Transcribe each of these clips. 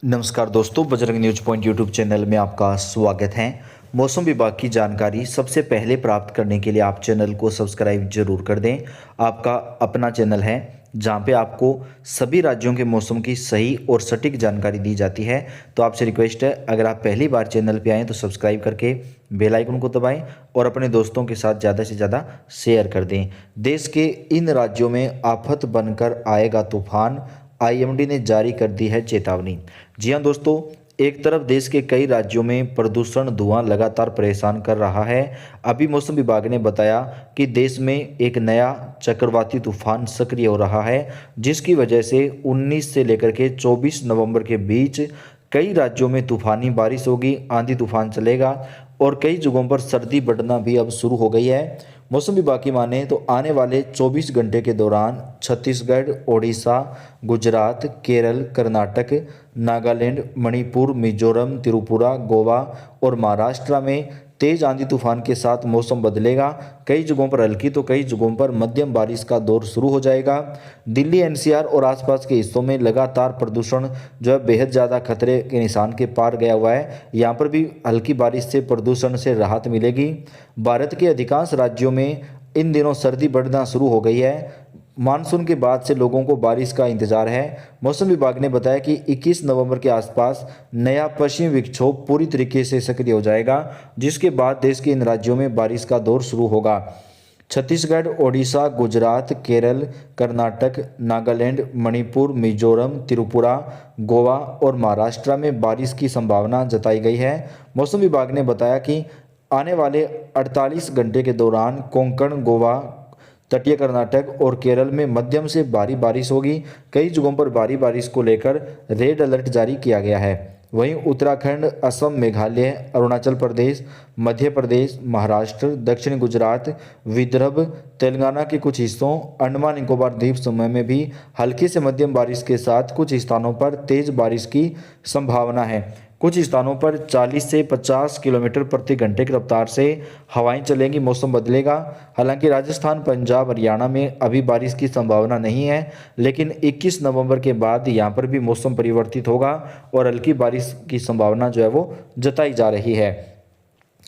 नमस्कार दोस्तों, Bajrang news point YouTube channel में आपका स्वागत है। मौसम विभाग की जानकारी सबसे पहले प्राप्त करने के लिए आप चैनल को सब्सक्राइब जरूर कर दें। आपका अपना चैनल है जहां पे आपको सभी राज्यों के मौसम की सही और सटीक जानकारी दी जाती है। तो आपसे रिक्वेस्ट है, अगर आप पहली बार चैनल पे आएँ तो सब्सक्राइब करके बेल आइकन को दबाएं और अपने दोस्तों के साथ ज़्यादा से ज़्यादा शेयर कर दें। देश के इन राज्यों में आफत बनकर आएगा तूफान, आईएमडी ने जारी कर दी है चेतावनी। जी हां दोस्तों, एक तरफ देश के कई राज्यों में प्रदूषण धुआं लगातार परेशान कर रहा है। अभी मौसम विभाग ने बताया कि देश में एक नया चक्रवाती तूफान सक्रिय हो रहा है, जिसकी वजह से 19 से लेकर के 24 नवंबर के बीच कई राज्यों में तूफानी बारिश होगी, आंधी तूफान चलेगा और कई जगहों पर सर्दी बढ़ना भी अब शुरू हो गई है। मौसम विभाग की माने तो आने वाले 24 घंटे के दौरान छत्तीसगढ़, ओडिशा, गुजरात, केरल, कर्नाटक, नागालैंड, मणिपुर, मिजोरम, त्रिपुरा, गोवा और महाराष्ट्र में तेज आंधी तूफान के साथ मौसम बदलेगा। कई जगहों पर हल्की तो कई जगहों पर मध्यम बारिश का दौर शुरू हो जाएगा। दिल्ली, एनसीआर और आसपास के हिस्सों में लगातार प्रदूषण जो है बेहद ज़्यादा खतरे के निशान के पार गया हुआ है। यहाँ पर भी हल्की बारिश से प्रदूषण से राहत मिलेगी। भारत के अधिकांश राज्यों में इन दिनों सर्दी बढ़ना शुरू हो गई है। मानसून के बाद से लोगों को बारिश का इंतजार है। मौसम विभाग ने बताया कि 21 नवंबर के आसपास नया पश्चिमी विक्षोभ पूरी तरीके से सक्रिय हो जाएगा, जिसके बाद देश के इन राज्यों में बारिश का दौर शुरू होगा। छत्तीसगढ़, ओडिशा, गुजरात, केरल, कर्नाटक, नागालैंड, मणिपुर, मिजोरम, त्रिपुरा, गोवा और महाराष्ट्र में बारिश की संभावना जताई गई है। मौसम विभाग ने बताया कि आने वाले 48 घंटे के दौरान कोंकण, गोवा, तटीय कर्नाटक और केरल में मध्यम से भारी बारिश होगी। कई जगहों पर भारी बारिश को लेकर रेड अलर्ट जारी किया गया है। वहीं उत्तराखंड, असम, मेघालय, अरुणाचल प्रदेश, मध्य प्रदेश, महाराष्ट्र, दक्षिण गुजरात, विदर्भ, तेलंगाना के कुछ हिस्सों, अंडमान निकोबार द्वीप समूह में भी हल्की से मध्यम बारिश के साथ कुछ स्थानों पर तेज बारिश की संभावना है। कुछ स्थानों पर 40 से 50 किलोमीटर प्रति घंटे की रफ्तार से हवाएं चलेंगी, मौसम बदलेगा। हालांकि राजस्थान, पंजाब, हरियाणा में अभी बारिश की संभावना नहीं है, लेकिन 21 नवंबर के बाद यहां पर भी मौसम परिवर्तित होगा और हल्की बारिश की संभावना जो है वो जताई जा रही है।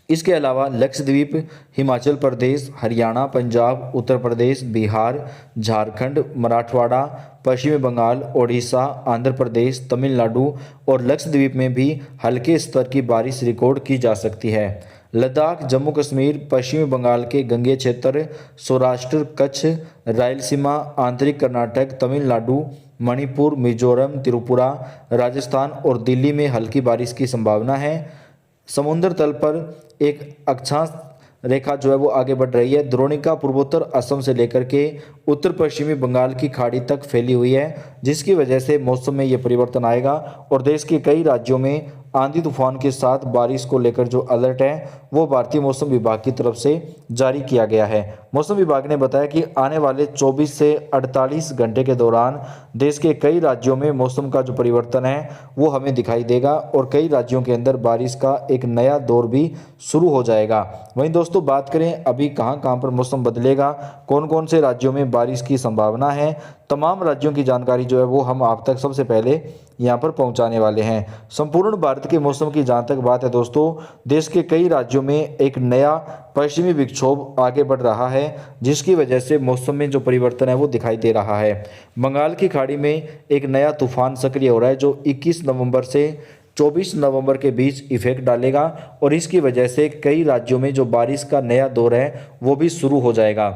इसके अलावा लक्षद्वीप, हिमाचल प्रदेश, हरियाणा, पंजाब, उत्तर प्रदेश, बिहार, झारखंड, मराठवाड़ा, पश्चिमी बंगाल, ओडिशा, आंध्र प्रदेश, तमिलनाडु और लक्षद्वीप में भी हल्के स्तर की बारिश रिकॉर्ड की जा सकती है। लद्दाख, जम्मू कश्मीर, पश्चिमी बंगाल के गंगे क्षेत्र, सौराष्ट्र, कच्छ, रायलसीमा, आंतरिक कर्नाटक, तमिलनाडु, मणिपुर, मिजोरम, त्रिपुरा, राजस्थान और दिल्ली में हल्की बारिश की संभावना है। समुद्र तल पर एक अक्षांश रेखा जो है वो आगे बढ़ रही है। द्रोणिका पूर्वोत्तर असम से लेकर के उत्तर पश्चिमी बंगाल की खाड़ी तक फैली हुई है, जिसकी वजह से मौसम में ये परिवर्तन आएगा और देश के कई राज्यों में आंधी तूफान के साथ बारिश को लेकर जो अलर्ट है वो भारतीय मौसम विभाग की तरफ से जारी किया गया है। मौसम विभाग ने बताया कि आने वाले 24 से 48 घंटे के दौरान देश के कई राज्यों में मौसम का जो परिवर्तन है वो हमें दिखाई देगा और कई राज्यों के अंदर बारिश का एक नया दौर भी शुरू हो जाएगा। वहीं दोस्तों, बात करें अभी कहां कहां पर मौसम बदलेगा, कौन कौन से राज्यों में बारिश की संभावना है, तमाम राज्यों की जानकारी जो है वो हम आप तक सबसे पहले यहाँ पर पहुँचाने वाले हैं। संपूर्ण भारत के मौसम की जहाँ तक बात है दोस्तों, देश के कई राज्यों में एक नया पश्चिमी विक्षोभ आगे बढ़ रहा है, जिसकी वजह से मौसम में जो परिवर्तन है वो दिखाई दे रहा है। बंगाल की खाड़ी में एक नया तूफान सक्रिय हो रहा है जो 21 नवंबर से 24 नवंबर के बीच इफेक्ट डालेगा और इसकी वजह से कई राज्यों में जो बारिश का नया दौर है वो भी शुरू हो जाएगा।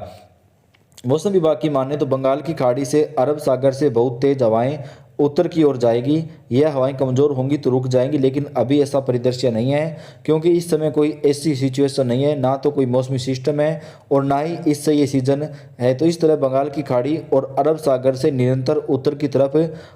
मौसम विभाग की माने तो बंगाल की खाड़ी से अरब सागर से बहुत तेज हवाएं उत्तर की ओर जाएगी। यह हवाएं कमज़ोर होंगी तो रुक जाएंगी, लेकिन अभी ऐसा परिदृश्य नहीं है क्योंकि इस समय कोई ऐसी सिचुएशन नहीं है, ना तो कोई मौसमी सिस्टम है और ना ही इससे ये सीजन है। तो इस तरह बंगाल की खाड़ी और अरब सागर से निरंतर उत्तर की तरफ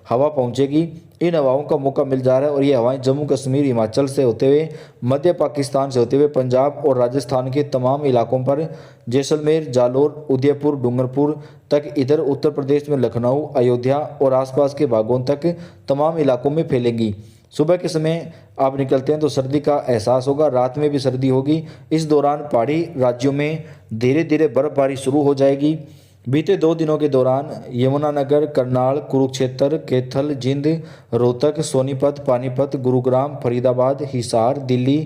हवा पहुंचेगी। इन हवाओं का मौका मिल जा रहा है और ये हवाएं जम्मू कश्मीर, हिमाचल से होते हुए, मध्य पाकिस्तान से होते हुए पंजाब और राजस्थान के तमाम इलाकों पर, जैसलमेर, जालौर, उदयपुर, डूंगरपुर तक, इधर उत्तर प्रदेश में लखनऊ, अयोध्या और आसपास के भागों तक तमाम इलाकों में फैलेंगी। सुबह के समय आप निकलते हैं तो सर्दी का एहसास होगा, रात में भी सर्दी होगी। इस दौरान पहाड़ी राज्यों में धीरे धीरे बर्फबारी शुरू हो जाएगी। बीते 2 दिनों के दौरान यमुनानगर, करनाल, कुरुक्षेत्र, कैथल, जिंद, रोहतक, सोनीपत, पानीपत, गुरुग्राम, फरीदाबाद, हिसार, दिल्ली,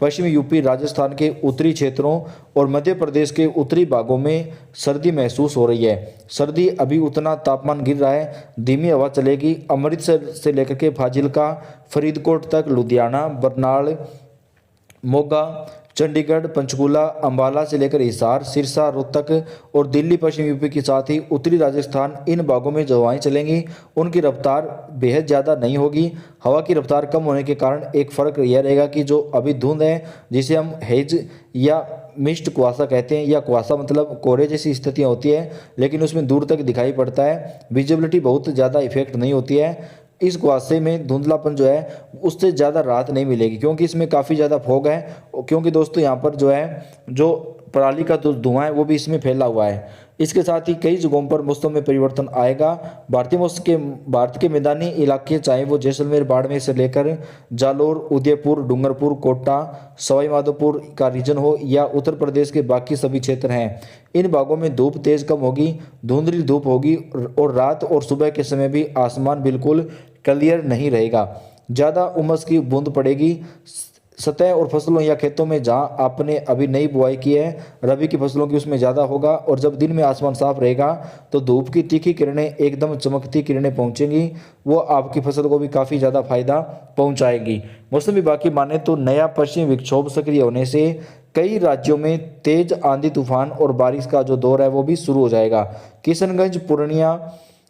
पश्चिमी यूपी, राजस्थान के उत्तरी क्षेत्रों और मध्य प्रदेश के उत्तरी भागों में सर्दी महसूस हो रही है। सर्दी अभी उतना तापमान गिर रहा है, धीमी हवा चलेगी। अमृतसर से लेकर के फाजिल्का, फरीदकोट तक, लुधियाना, बरनाल, मोगा, चंडीगढ़, पंचकूला, अंबाला से लेकर हिसार, सिरसा, रोहतक और दिल्ली, पश्चिमी यूपी के साथ ही उत्तरी राजस्थान, इन भागों में जो हवाएं चलेंगी उनकी रफ्तार बेहद ज़्यादा नहीं होगी। हवा की रफ्तार कम होने के कारण एक फ़र्क यह रहेगा कि जो अभी धुंध है, जिसे हम हेज या मिस्ट कुआसा कहते हैं, या कुआसा मतलब कोहरे जैसी स्थितियाँ होती है, लेकिन उसमें दूर तक दिखाई पड़ता है, विजिबिलिटी बहुत ज़्यादा इफेक्ट नहीं होती है। इस कुहासे में धुंधलापन जो है उससे ज़्यादा राहत नहीं मिलेगी, क्योंकि इसमें काफ़ी ज़्यादा फॉग है। क्योंकि दोस्तों यहाँ पर जो है, जो पराली का जो धुआं है वो भी इसमें फैला हुआ है। इसके साथ ही कई जगहों पर मौसम में परिवर्तन आएगा। भारत के मैदानी इलाके, चाहे वो जैसलमेर, बाड़मेर से लेकर जालौर, उदयपुर, डूंगरपुर, कोटा, सवाई माधोपुर का रीजन हो, या उत्तर प्रदेश के बाकी सभी क्षेत्र हैं, इन भागों में धूप तेज कम होगी, धुंधली धूप होगी और रात और सुबह के समय भी आसमान बिल्कुल क्लियर नहीं रहेगा। ज़्यादा उमस की बूंद पड़ेगी। सतह और फसलों या खेतों में जहां आपने अभी नई बुआई की है, रबी की फसलों की, उसमें ज़्यादा होगा। और जब दिन में आसमान साफ रहेगा तो धूप की तीखी किरणें, एकदम चमकती किरणें पहुंचेंगी, वो आपकी फसल को भी काफ़ी ज़्यादा फायदा पहुंचाएगी। मौसम विभाग की माने तो नया पश्चिमी विक्षोभ सक्रिय होने से कई राज्यों में तेज आंधी, तूफान और बारिश का जो दौर है वो भी शुरू हो जाएगा। किशनगंज, पूर्णिया,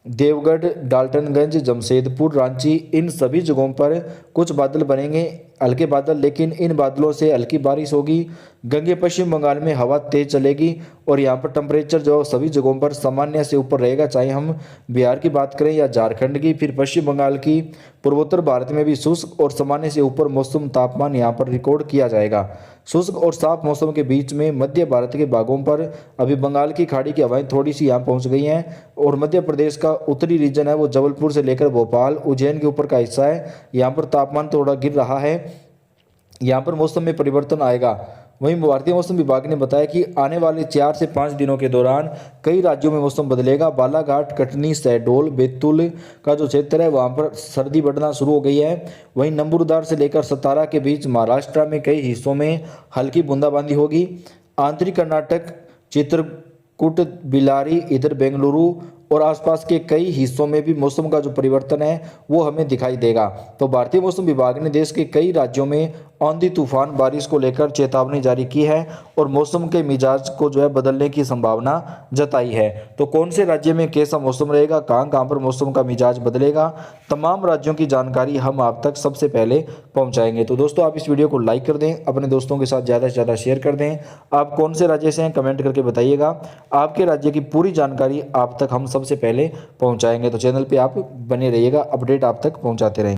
देवगढ़, डाल्टनगंज, जमशेदपुर, रांची, इन सभी जगहों पर कुछ बादल बनेंगे, हल्के बादल, लेकिन इन बादलों से हल्की बारिश होगी। गंगे पश्चिम बंगाल में हवा तेज चलेगी और यहाँ पर टेम्परेचर जो सभी जगहों पर सामान्य से ऊपर रहेगा, चाहे हम बिहार की बात करें या झारखंड की। फिर पश्चिम बंगाल की, पूर्वोत्तर भारत में भी शुष्क और सामान्य से ऊपर मौसम तापमान यहाँ पर रिकॉर्ड किया जाएगा। शुष्क और साफ मौसम के बीच में मध्य भारत के भागों पर अभी बंगाल की खाड़ी की हवाएं थोड़ी सी यहाँ पहुँच गई हैं, और मध्य प्रदेश का उत्तरी रीजन है वो जबलपुर से लेकर भोपाल, उज्जैन के ऊपर का हिस्सा है, यहाँ पर तापमान थोड़ा गिर रहा है। यहाँ पर मौसम में परिवर्तन आएगा। वहीं भारतीय मौसम विभाग ने बताया कि आने वाले 4 से 5 दिनों के दौरान कई राज्यों में मौसम बदलेगा। बालाघाट, कटनी, शहडोल, बैतूल का जो क्षेत्र है वहाँ पर सर्दी बढ़ना शुरू हो गई है। वहीं नंबूरदार से लेकर सतारा के बीच महाराष्ट्र में कई हिस्सों में हल्की बूंदाबांदी होगी। आंतरिक कर्नाटक, चित्रकूट, बिलारी, इधर बेंगलुरु और आसपास के कई हिस्सों में भी मौसम का जो परिवर्तन है वो हमें दिखाई देगा। तो भारतीय मौसम विभाग ने देश के कई राज्यों में आंधी, तूफान, बारिश को लेकर चेतावनी जारी की है और मौसम के मिजाज को जो है बदलने की संभावना जताई है। तो कौन से राज्य में कैसा मौसम रहेगा, कहाँ कहाँ पर मौसम का मिजाज बदलेगा, तमाम राज्यों की जानकारी हम आप तक सबसे पहले पहुँचाएंगे। तो दोस्तों आप इस वीडियो को लाइक कर दें, अपने दोस्तों के साथ ज़्यादा से ज़्यादा शेयर कर दें। आप कौन से राज्य से हैं कमेंट करके बताइएगा। आपके राज्य की पूरी जानकारी आप तक हम सबसे पहले पहुँचाएंगे। तो चैनल पर आप बने रहिएगा, अपडेट आप तक पहुँचाते रहेंगे।